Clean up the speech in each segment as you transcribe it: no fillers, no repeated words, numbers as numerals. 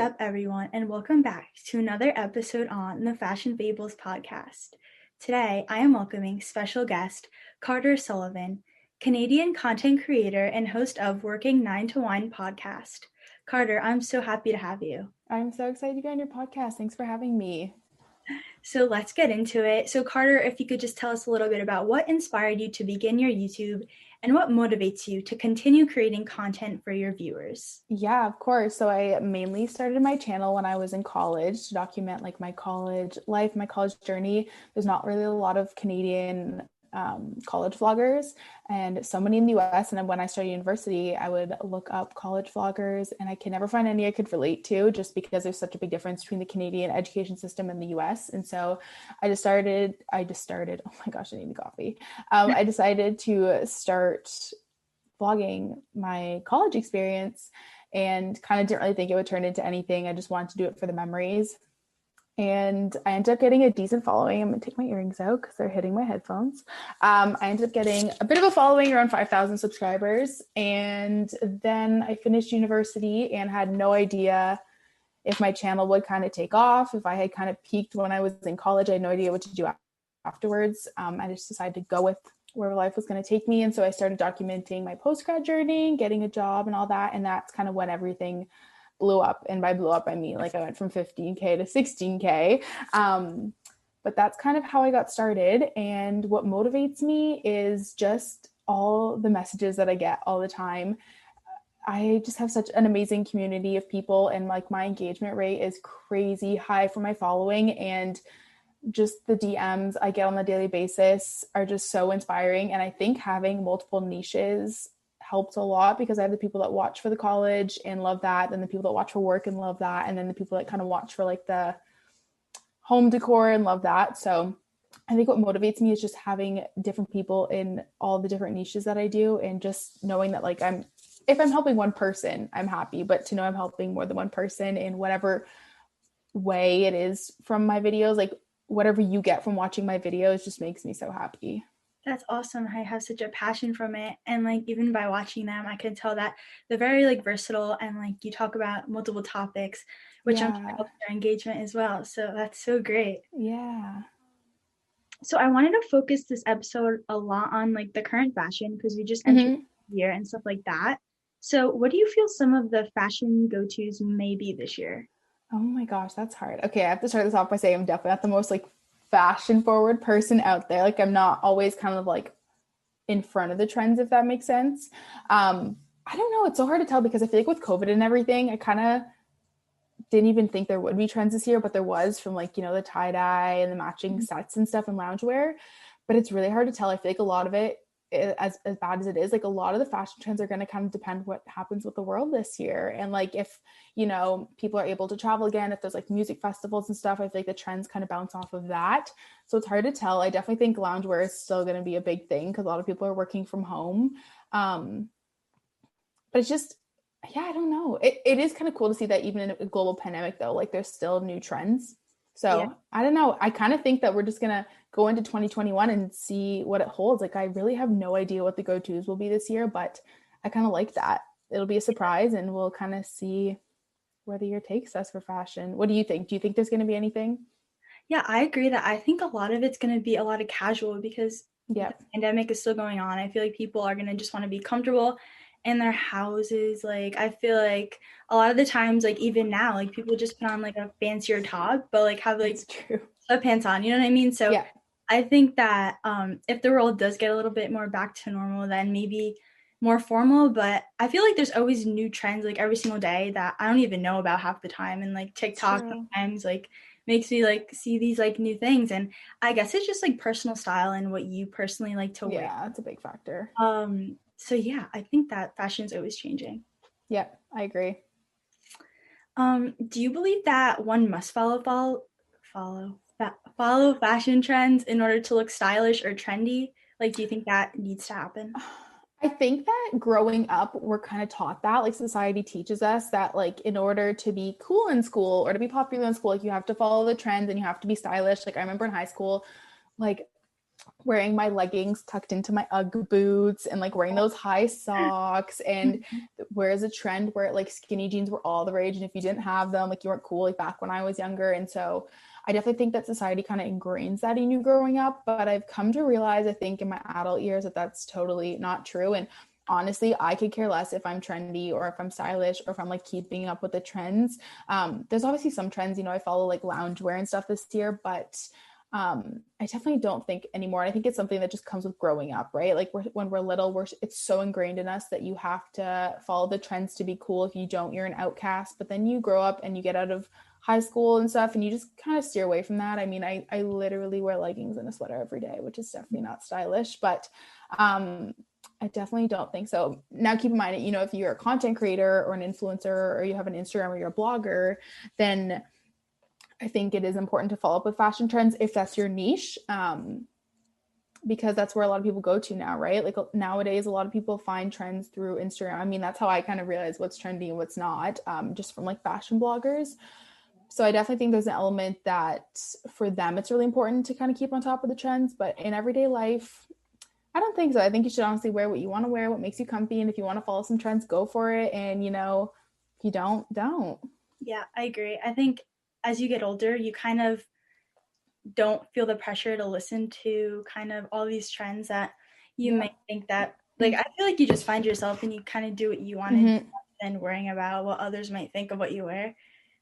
up, everyone, and welcome back to another episode on the Fashion Fables podcast. Today, I am welcoming special guest Carter Sullivan, Canadian content creator and host of Working 9 to 1 podcast. Carter, I'm so happy to have you. I'm so excited to be on your podcast. Thanks for having me. So let's get into it. So Carter, if you could just tell us a little bit about what inspired you to begin your YouTube and what motivates you to continue creating content for your viewers. Yeah, of course. So I mainly started my channel when I was in college to document like my college life, my college journey. There's not really a lot of Canadian college vloggers and so many in the US. And then when I started university, I would look up college vloggers and I can never find any I could relate to just because there's such a big difference between the Canadian education system and the US. And so I just started, oh my gosh, I need a coffee. I decided to start vlogging my college experience and kind of didn't really think it would turn into anything. I just wanted to do it for the memories. And I ended up getting a decent following. I'm going to take my earrings out because they're hitting my headphones. I ended up getting a bit of a following, around 5,000 subscribers. And then I finished university and had no idea if my channel would kind of take off. If I had kind of peaked when I was in college, I had no idea what to do afterwards. I just decided to go with where life was going to take me. And so I started documenting my post-grad journey, getting a job and all that. And that's kind of when everything blew up. And by blew up, I mean, like I went from 15K to 16K. But that's kind of how I got started. And what motivates me is just all the messages that I get all the time. I just have such an amazing community of people, and like my engagement rate is crazy high for my following, and just the DMs I get on a daily basis are just so inspiring. And I think having multiple niches helps a lot because I have the people that watch for the college and love that, then the people that watch for work and love that, and then the people that kind of watch for like the home decor and love that. So I think what motivates me is just having different people in all the different niches that I do, and just knowing that like if I'm helping one person, I'm happy, but to know I'm helping more than one person in whatever way it is from my videos, like whatever you get from watching my videos just makes me so happy. That's awesome. I have such a passion from it. And like, even by watching them, I can tell that they're very like versatile, and like you talk about multiple topics, which I'm sure helps their engagement as well. So that's so great. Yeah. So I wanted to focus this episode a lot on like the current fashion because we just entered the year and stuff like that. So what do you feel some of the fashion go-tos may be this year? Oh my gosh, that's hard. Okay, I have to start this off by saying I'm definitely not the most like fashion forward person out there. Like I'm not always kind of like in front of the trends, if that makes sense. I don't know. It's so hard to tell because I feel like with COVID and everything, I kind of didn't even think there would be trends this year, but there was, from like, you know, the tie-dye and the matching sets and stuff and loungewear. But it's really hard to tell. I feel like a lot of it, as bad as it is, like a lot of the fashion trends are going to kind of depend what happens with the world this year. And like if, you know, people are able to travel again, if there's like music festivals and stuff, I feel like the trends kind of bounce off of that. So it's hard to tell. I definitely think loungewear is still going to be a big thing because a lot of people are working from home. But it's just, yeah, I don't know. It is kind of cool to see that even in a global pandemic though, like there's still new trends. So yeah. I don't know. I kind of think that we're just going to go into 2021 and see what it holds. Like I really have no idea what the go-tos will be this year, but I kind of like that. It'll be a surprise and we'll kind of see where the year takes us for fashion. What do you think? Do you think there's going to be anything? Yeah, I agree that I think a lot of it's going to be a lot of casual because the pandemic is still going on. I feel like people are going to just want to be comfortable in their houses. Like I feel like a lot of the times, like even now, like people just put on like a fancier top, but like have like sweatpants on, you know what I mean? So yeah. I think that if the world does get a little bit more back to normal, then maybe more formal, but I feel like there's always new trends like every single day that I don't even know about half the time. And like TikTok sometimes like makes me like see these like new things, and I guess it's just like personal style and what you personally like to wear. Yeah, that's a big factor. So yeah, I think that fashion's always changing. Yeah, I agree. Do you believe that one must follow fashion trends in order to look stylish or trendy? Like, do you think that needs to happen? I think that growing up, we're kind of taught that, like society teaches us that like in order to be cool in school or to be popular in school, like you have to follow the trends and you have to be stylish. Like I remember in high school, like wearing my leggings tucked into my Ugg boots and like wearing those high socks. And whereas a trend where like skinny jeans were all the rage, and if you didn't have them, like you weren't cool, like back when I was younger. And so I definitely think that society kind of ingrains that in you growing up, but I've come to realize, I think in my adult years, that that's totally not true. And honestly, I could care less if I'm trendy or if I'm stylish or if I'm like keeping up with the trends. There's obviously some trends, you know, I follow like loungewear and stuff this year, but I definitely don't think anymore. I think it's something that just comes with growing up, right? Like when we're little, it's so ingrained in us that you have to follow the trends to be cool. If you don't, you're an outcast. But then you grow up and you get out of high school and stuff, and you just kind of steer away from that. I mean, I literally wear leggings and a sweater every day, which is definitely not stylish, but I definitely don't think so. Now, keep in mind, you know, if you're a content creator or an influencer, or you have an Instagram or you're a blogger, then I think it is important to follow up with fashion trends if that's your niche, because that's where a lot of people go to now, right? Like nowadays, a lot of people find trends through Instagram. I mean, that's how I kind of realize what's trendy and what's not, just from like fashion bloggers. So I definitely think there's an element that for them, it's really important to kind of keep on top of the trends. But in everyday life, I don't think so. I think you should honestly wear what you want to wear, what makes you comfy. And if you want to follow some trends, go for it. And, you know, if you don't. Yeah, I agree. I think as you get older, you kind of don't feel the pressure to listen to kind of all these trends that you might think that, like, I feel like you just find yourself and you kind of do what you want to do and worrying about what others might think of what you wear.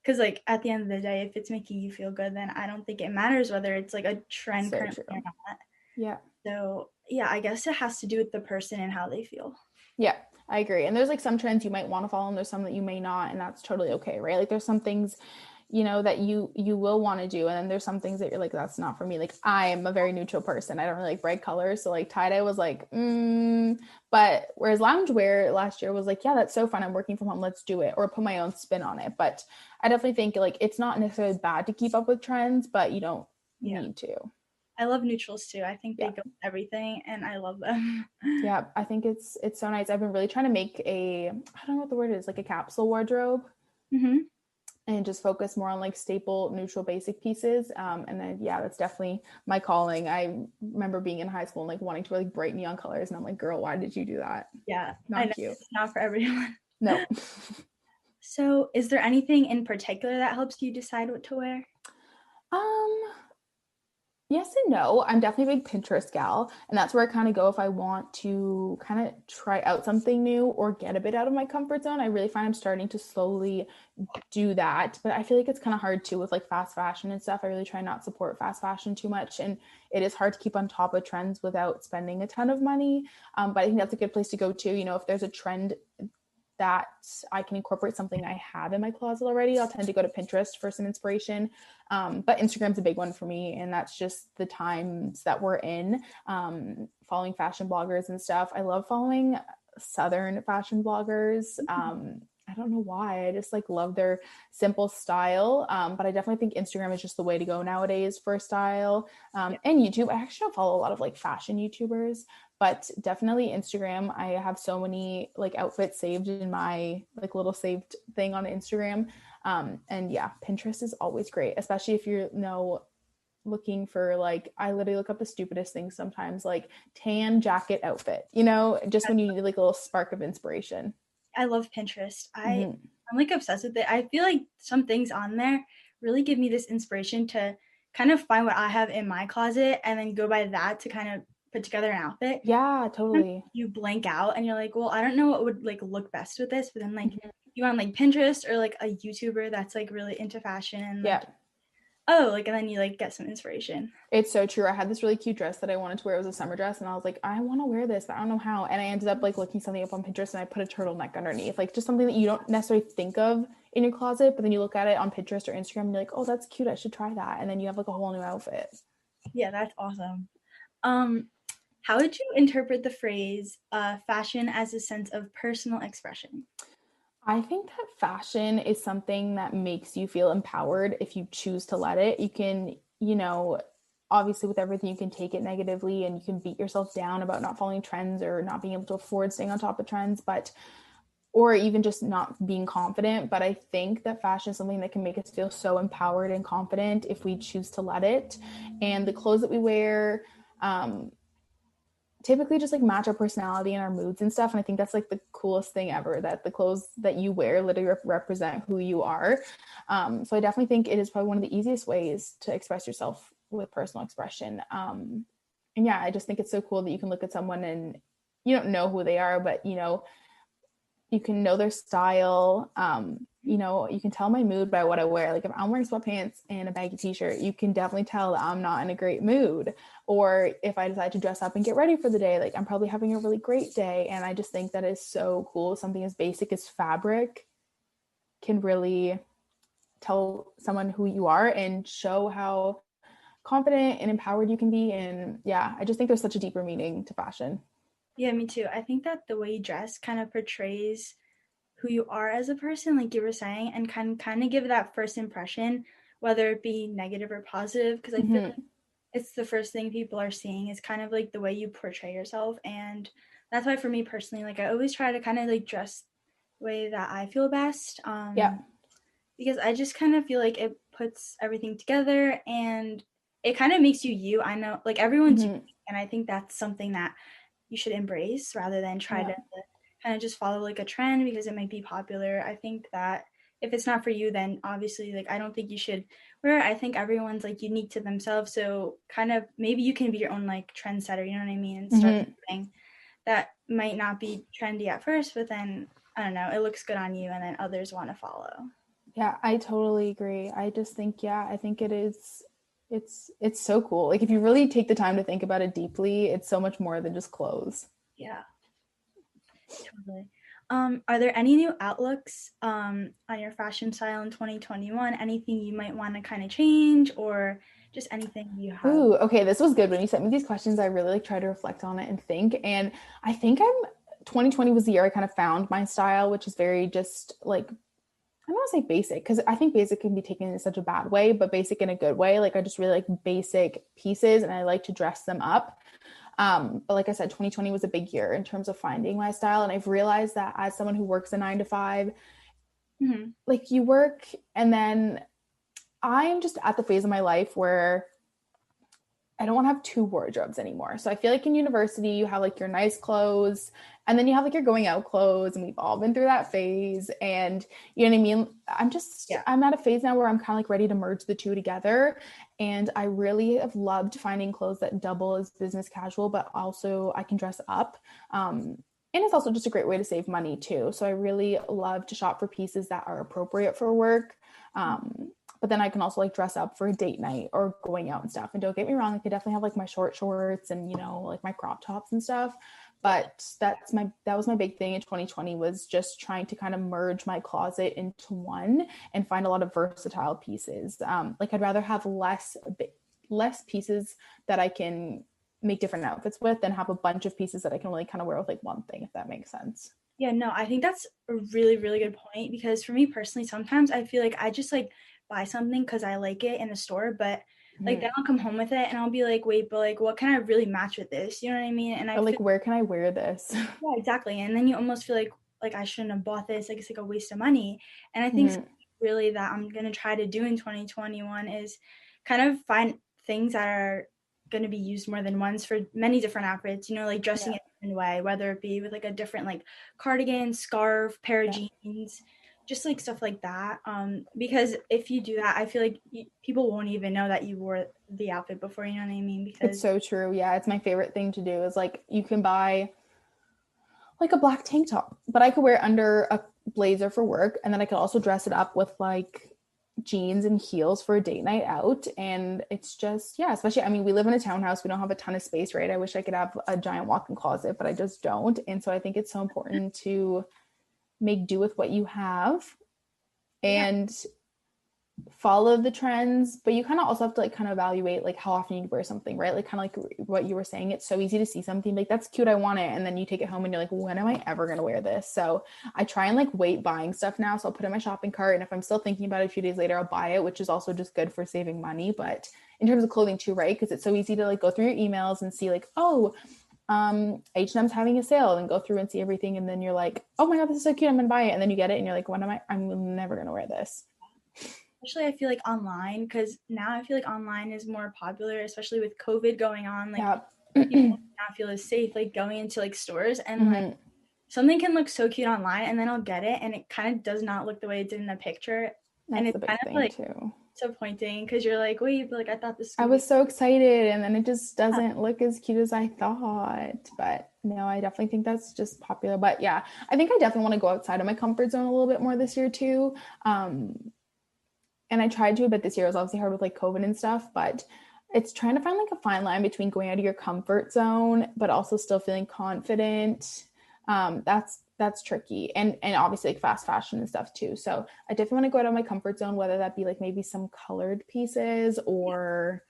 Because, like, at the end of the day, if it's making you feel good, then I don't think it matters whether it's like a trend So currently true. or not. Yeah. So, yeah, I guess it has to do with the person and how they feel. Yeah, I agree. And there's like some trends you might want to follow and there's some that you may not, and that's totally okay, right? Like there's some things, you know, that you will want to do, and then there's some things that you're like, that's not for me. Like I am a very neutral person. I don't really like bright colors. So like tie-dye was like, but whereas loungewear last year was like, yeah, that's so fun. I'm working from home. Let's do it, or put my own spin on it. But I definitely think like it's not necessarily bad to keep up with trends, but you don't need to. I love neutrals too. I think they go with everything and I love them. Yeah, I think it's so nice. I've been really trying to make I don't know what the word is, like a capsule wardrobe. And just focus more on like staple, neutral, basic pieces. And then, yeah, that's definitely my calling. I remember being in high school and like wanting to wear like bright neon colors. And I'm like, girl, why did you do that? Yeah. Not cute. It's not for everyone. No. So is there anything in particular that helps you decide what to wear? Yes and no. I'm definitely a big Pinterest gal, and that's where I kind of go if I want to kind of try out something new or get a bit out of my comfort zone. I really find I'm starting to slowly do that, but I feel like it's kind of hard too with like fast fashion and stuff. I really try not support fast fashion too much, and it is hard to keep on top of trends without spending a ton of money. But I think that's a good place to go to. You know, if there's a trend that I can incorporate something I have in my closet already, I'll tend to go to Pinterest for some inspiration. But Instagram's a big one for me, and that's just the times that we're in, following fashion bloggers and stuff. I love following Southern fashion bloggers. I don't know why. I just like love their simple style. But I definitely think Instagram is just the way to go nowadays for style. And YouTube. I actually don't follow a lot of like fashion YouTubers, but definitely Instagram. I have so many like outfits saved in my like little saved thing on Instagram. And yeah, Pinterest is always great, especially if you're looking for like, I literally look up the stupidest things sometimes, like tan jacket outfit, you know, just when you need like a little spark of inspiration. I love Pinterest. I'm like obsessed with it. I feel like some things on there really give me this inspiration to kind of find what I have in my closet and then go by that to kind of put together an outfit. Yeah, totally. You blank out and you're like, well, I don't know what would like look best with this, but then like you on like Pinterest or like a YouTuber that's like really into fashion and like, and then you like get some inspiration. It's so true. I had this really cute dress that I wanted to wear. It was a summer dress, and I was like, I want to wear this, but I don't know how. And I ended up like looking something up on Pinterest, and I put a turtleneck underneath, like just something that you don't necessarily think of in your closet, but then you look at it on Pinterest or Instagram and you're like, oh, that's cute, I should try that. And then you have like a whole new outfit. Yeah, that's awesome. How would you interpret the phrase fashion as a sense of personal expression? I think that fashion is something that makes you feel empowered if you choose to let it. You can, you know, obviously with everything, you can take it negatively and you can beat yourself down about not following trends or not being able to afford staying on top of trends, or even just not being confident. But I think that fashion is something that can make us feel so empowered and confident if we choose to let it. And the clothes that we wear, typically just like match our personality and our moods and stuff. And I think that's like the coolest thing ever, that the clothes that you wear literally represent who you are. So I definitely think it is probably one of the easiest ways to express yourself with personal expression. And yeah, I just think it's so cool that you can look at someone and you don't know who they are, but you can know their style. You can tell my mood by what I wear. Like if I'm wearing sweatpants and a baggy t-shirt, you can definitely tell that I'm not in a great mood. Or if I decide to dress up and get ready for the day, like I'm probably having a really great day. And I just think that is so cool. Something as basic as fabric can really tell someone who you are and show how confident and empowered you can be. And yeah, I just think there's such a deeper meaning to fashion. Yeah, me too. I think that the way you dress kind of portrays who you are as a person, like you were saying, and can kind of give that first impression, whether it be negative or positive, because I feel like it's the first thing people are seeing is kind of like the way you portray yourself. And that's why for me personally, like I always try to kind of like dress the way that I feel best. Yeah. Because I just kind of feel like it puts everything together and it kind of makes you you. I know like everyone's unique, and I think that's something that you should embrace rather than try to kind of just follow like a trend because it might be popular. I think that if it's not for you, then obviously like I don't think you should wear it. I think everyone's like unique to themselves. So kind of maybe you can be your own like trendsetter, you know what I mean? And start something that might not be trendy at first, but then I don't know, it looks good on you and then others want to follow. Yeah, I totally agree. I just think, I think it is, it's so cool. Like if you really take the time to think about it deeply, it's so much more than just clothes. Yeah, totally. Are there any new outlooks on your fashion style in 2021? Anything you might want to kind of change or just anything you have? Ooh, okay, this was good. When you sent me these questions, I really like try to reflect on it and think. And I think 2020 was the year I kind of found my style, which is very just like, I don't want to say basic because I think basic can be taken in such a bad way, but basic in a good way. Like I just really like basic pieces and I like to dress them up. But like I said, 2020 was a big year in terms of finding my style. And I've realized that as someone who works a 9 to 5, like you work and then I'm just at the phase of my life where I don't want to have 2 wardrobes anymore. So I feel like in university, you have like your nice clothes and then you have like your going out clothes, and we've all been through that phase. And you know what I mean? I'm at a phase now where I'm kind of like ready to merge the 2 together. And I really have loved finding clothes that double as business casual, but also I can dress up. And it's also just a great way to save money too. So I really love to shop for pieces that are appropriate for work. But then I can also like dress up for a date night or going out and stuff. And don't get me wrong, I could definitely have like my short shorts and, like my crop tops and stuff. But that was my big thing in 2020 was just trying to kind of merge my closet into one and find a lot of versatile pieces. Like I'd rather have less pieces that I can make different outfits with than have a bunch of pieces that I can only kind of wear with like one thing, if that makes sense. Yeah, no, I think that's a really, really good point because for me personally, sometimes I feel like I just like buy something because I like it in the store, but like then I'll come home with it and I'll be like, wait, but like what can I really match with this? You know what I mean? And I like, where can I wear this? Yeah, exactly. And then you almost feel like I shouldn't have bought this, like it's like a waste of money. And I think really that I'm gonna try to do in 2021 is kind of find things that are gonna be used more than once for many different outfits, like dressing it in a way, whether it be with like a different like cardigan, scarf, pair of jeans, just like stuff like that. Because if you do that, I feel like people won't even know that you wore the outfit before, you know what I mean? Because it's so true. Yeah, it's my favorite thing to do is like you can buy like a black tank top, but I could wear it under a blazer for work, and then I could also dress it up with like jeans and heels for a date night out. And it's just, especially, I mean, we live in a townhouse, we don't have a ton of space, right? I wish I could have a giant walk-in closet, but I just don't. And so I think it's so important to make do with what you have and follow the trends, but you kind of also have to like kind of evaluate like how often you wear something, right? Like kind of like what you were saying, it's so easy to see something like that's cute, I want it, and then you take it home and you're like, when am I ever going to wear this? So I try and like wait buying stuff now, so I'll put it in my shopping cart, and if I'm still thinking about it a few days later, I'll buy it, which is also just good for saving money. But in terms of clothing too, right, because it's so easy to like go through your emails and see like, H&M's having a sale, and go through and see everything, and then you're like, oh my god, this is so cute, I'm gonna buy it, and then you get it and you're like, I'm never gonna wear this. especially I feel like online, because now I feel like online is more popular, especially with COVID going on. Like people not feel as safe like going into like stores, and like something can look so cute online, and then I'll get it and it kind of does not look the way it did in the picture. That's the big thing like too. Disappointing, because you're like, wait, but like I thought this. I was so excited, and then it just doesn't look as cute as I thought. But no, I definitely think that's just popular. But yeah, I think I definitely want to go outside of my comfort zone a little bit more this year too. And I tried to, but this year was obviously hard with like COVID and stuff. But it's trying to find like a fine line between going out of your comfort zone, but also still feeling confident. That's tricky. And obviously like fast fashion and stuff too. So I definitely want to go out of my comfort zone, whether that be like maybe some colored pieces or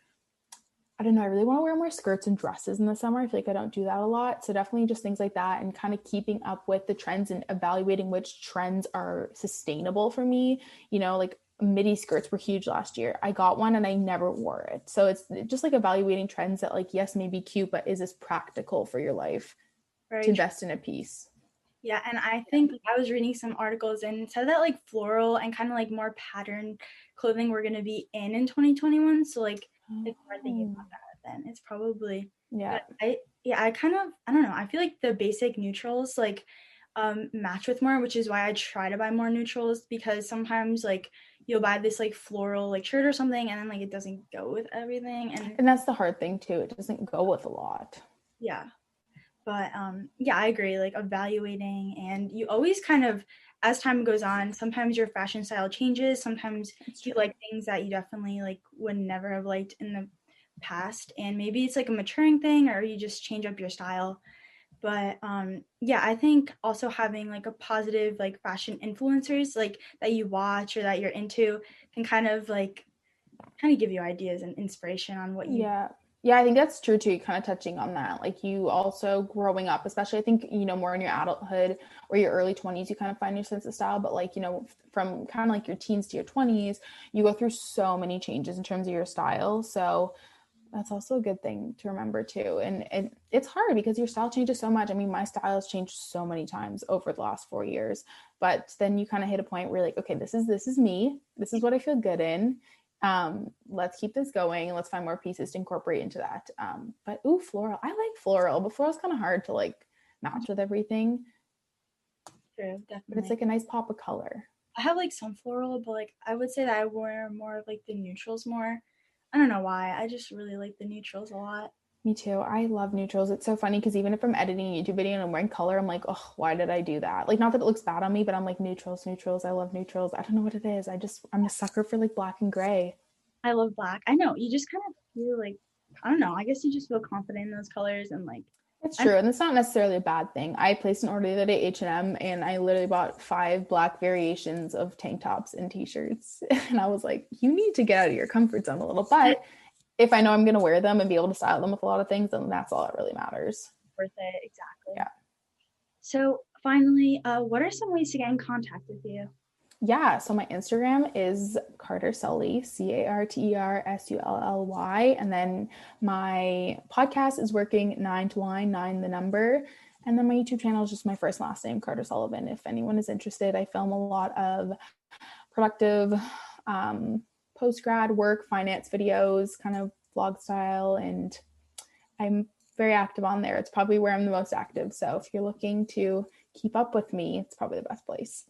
I don't know. I really want to wear more skirts and dresses in the summer. I feel like I don't do that a lot. So definitely just things like that and kind of keeping up with the trends and evaluating which trends are sustainable for me. You know, like midi skirts were huge last year. I got one and I never wore it. So it's just like evaluating trends that like, yes, may be cute, but is this practical for your life to invest in a piece? Yeah, and I think I was reading some articles and it said that like floral and kind of like more patterned clothing were going to be in 2021. So like if we're thinking about that, then it's probably I kind of, I don't know. I feel like the basic neutrals like match with more, which is why I try to buy more neutrals, because sometimes like you'll buy this like floral like shirt or something and then like it doesn't go with everything, and that's the hard thing too. It doesn't go with a lot. Yeah. But yeah, I agree, like evaluating, and you always kind of, as time goes on, sometimes your fashion style changes, sometimes you like things that you definitely like would never have liked in the past, and maybe it's like a maturing thing or you just change up your style. But yeah, I think also having like a positive like fashion influencers like that you watch or that you're into can kind of give you ideas and inspiration on what you Yeah, I think that's true too. Kind of touching on that, like you also growing up, especially I think, you know, more in your adulthood or your early 20s, you kind of find your sense of style. But like, you know, from kind of like your teens to your 20s, you go through so many changes in terms of your style. So that's also a good thing to remember too. And it's hard because your style changes so much. I mean, my style has changed so many times over the last 4 years, but then you kind of hit a point where you're like, okay, this is me. This is what I feel good in. Let's keep this going and let's find more pieces to incorporate into that. But floral. I like floral, but floral's kind of hard to like match with everything. True, definitely. But it's like a nice pop of color. I have like some floral, but like I would say that I wear more of like the neutrals more. I don't know why. I just really like the neutrals a lot. Me too. I love neutrals. It's so funny because even if I'm editing a YouTube video and I'm wearing color, I'm like, oh, why did I do that? Like, not that it looks bad on me, but I'm like, neutrals. I love neutrals. I don't know what it is. I'm a sucker for like black and gray. I love black. I know. You just kind of feel like, I don't know. I guess you just feel confident in those colors and like. It's true. And it's not necessarily a bad thing. I placed an order the other day at H&M and I literally bought 5 black variations of tank tops and t-shirts. And I was like, you need to get out of your comfort zone a little. But if I know I'm going to wear them and be able to style them with a lot of things, then that's all that really matters. Worth it. Exactly. Yeah. So finally, what are some ways to get in contact with you? Yeah. So my Instagram is Carter Sully, CarterSully. And then my podcast is Working 9 to Line, 9 the number. And then my YouTube channel is just my first and last name, Carter Sullivan. If anyone is interested, I film a lot of productive, post-grad work, finance videos, kind of vlog style, and I'm very active on there. It's probably where I'm the most active. So if you're looking to keep up with me, it's probably the best place.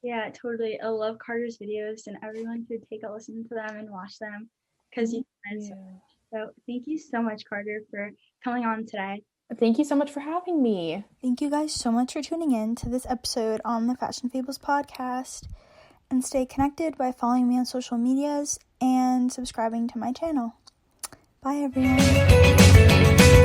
Yeah, totally. I love Carter's videos and everyone should take a listen to them and watch them because you learn so much. So thank you so much, Carter, for coming on today. Thank you so much for having me. Thank you guys so much for tuning in to this episode on the Fashion Fables podcast. And stay connected by following me on social medias and subscribing to my channel. Bye, everyone.